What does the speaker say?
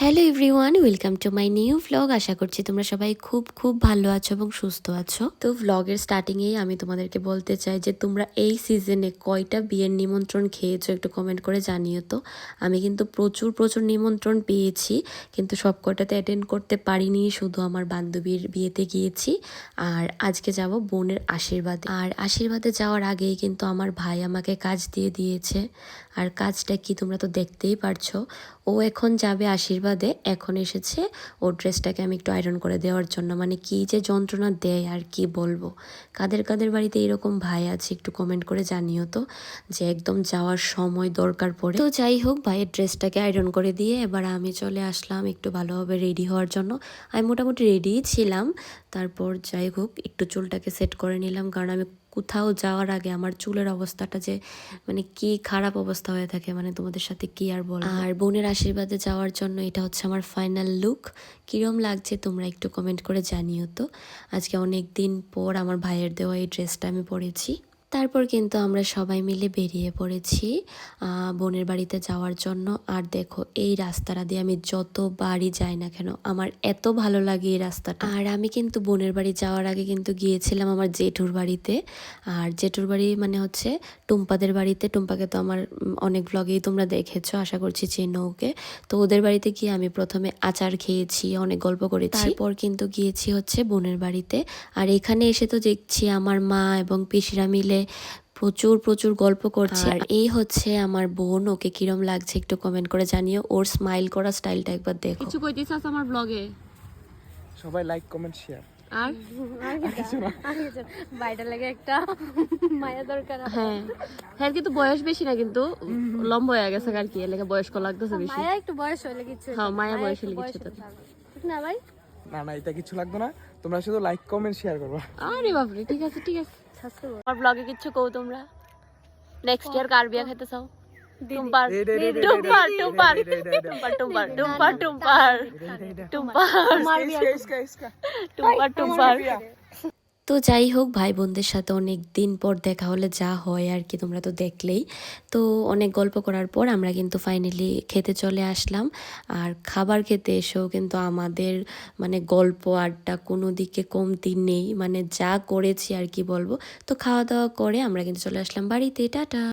Hello everyone, welcome to my new vlog. আশা করছি তোমরা সবাই খুব খুব ভালো আছো এবং সুস্থ আছো। তো ভ্লগের স্টার্টিংয়েই আমি তোমাদেরকে বলতে চাই যে তোমরা এই সিজনে কয়টা বিয়ের নিমন্ত্রণ খেয়েছো একটু কমেন্ট করে জানিও তো। আমি কিন্তু প্রচুর প্রচুর নিমন্ত্রণ পেয়েছি, কিন্তু সব কয়টাতে অ্যাটেন্ড করতে পারিনি, শুধু আমার বান্ধবীর বিয়েতে গিয়েছি। আর আজকে যাব বোনের আশীর্বাদে। আর আশীর্বাদে যাওয়ার আগেই কিন্তু আমার ভাই আমাকে কাজ দিয়ে দিয়েছে। আর কাজটা কি তোমরা তো দেখতেই পারছো। ও এখন যাবে আশীর্বাদে, এখন এসেছে ওর ড্রেসটাকে আমি একটু আয়রন করে দেওয়ার জন্য। মানে কি যে যন্ত্রণা দেয় আর কি বলবো। কাদের কাদের বাড়িতে এরকম ভাই আছে একটু কমেন্ট করে জানিও তো, যে একদম যাওয়ার সময় দরকার পড়ে। তো যাই হোক, ভাইয়ের ড্রেসটাকে আয়রন করে দিয়ে এবার আমি চলে আসলাম একটু ভালোভাবে রেডি হওয়ার জন্য। আমি মোটামুটি রেডিই ছিলাম। তারপর যাই হোক একটু চুলটাকে সেট করে নিলাম, কারণ আমি কোথাও যাওয়ার আগে আমার চুলের অবস্থাটা যে মানে কি খারাপ অবস্থা হয়ে থাকে, মানে তোমাদের সাথে কি আর বলবো। আর বোনের আশীর্বাদে যাওয়ার জন্য এটা হচ্ছে আমার ফাইনাল লুক। কিরম লাগছে তোমরা একটু কমেন্ট করে জানিও তো। আজকে অনেক দিন পর আমার ভাইয়ের দেওয়া এই ড্রেসটা আমি পরেছি। তারপর কিন্তু আমরা সবাই মিলে বেরিয়ে পড়েছি বোনের বাড়িতে যাওয়ার জন্য। আর দেখো এই রাস্তাটা দিয়ে আমি যতবারই যাই না কেন আমার এত ভালো লাগে এই রাস্তাটা। আর আমি কিন্তু বোনের বাড়ি যাওয়ার আগে কিন্তু গিয়েছিলাম আমার জেঠুর বাড়িতে। আর জেঠুর বাড়ি মানে হচ্ছে টুম্পাদের বাড়িতে। টুম্পাকে তো আমার অনেক ব্লগেই তোমরা দেখেছো, আশা করছি চেনো ওকে। তো ওদের বাড়িতে গিয়ে আমি প্রথমে আচার খেয়েছি, অনেক গল্প করেছি। তারপর কিন্তু গিয়েছি হচ্ছে বোনের বাড়িতে। আর এখানে এসে তো দেখছি আমার মা এবং পিসিরা মিলে প্রচুর প্রচুর গল্প করছে। আর এই হচ্ছে আমার বোন, ওকে কিরম লাগছে একটু কমেন্ট করে জানিও। ওর স্মাইল করা স্টাইলটা একবার দেখো। কিছু কইতেছ আমার ব্লগে? সবাই লাইক কমেন্ট শেয়ার। আর বাইরে লাগে একটা মায়া দরকার। হ্যাঁ হ্যাঁ, কিন্তু বয়স বেশি না, কিন্তু লম্বা হয়ে গেছে আর কি, এলাকা বয়স্ক লাগতেছে বেশি। মায়া একটু বয়স হলে কিছু, হ্যাঁ মায়া বয়স হলে কিছু তো ঠিক না ভাই? না না, এটা কিছু লাগবে না, তোমরা শুধু লাইক কমেন্ট শেয়ার করবা। আরে বাপরে, ঠিক আছে ঠিক আছে। সাবস্ক্রাইব আমার ব্লগে কিচ্ছু কও তোমরা। নেক্সট ইয়ার কার বিয়া খেতে চাও? টুম্পার টুম্পার টুম্পার টুম্পার টুম্পার টুম্পার টুম্পার টুম্পার টুম্পার। তো যাই হোক, ভাই বোনদের সাথে অনেক দিন পর দেখা হলে যা হয় আর কি তোমরা তো দেখলেই। তো অনেক গল্প করার পর আমরা কিন্তু ফাইনালি খেতে চলে আসলাম। আর খাবার খেতে এসেও কিন্তু আমাদের মানে গল্প আড্ডা কোনো দিকে কমতি নেই, মানে যা করেছি আর কি বলবো। তো খাওয়া দাওয়া করে আমরা কিন্তু চলে আসলাম বাড়িতে। টাটা।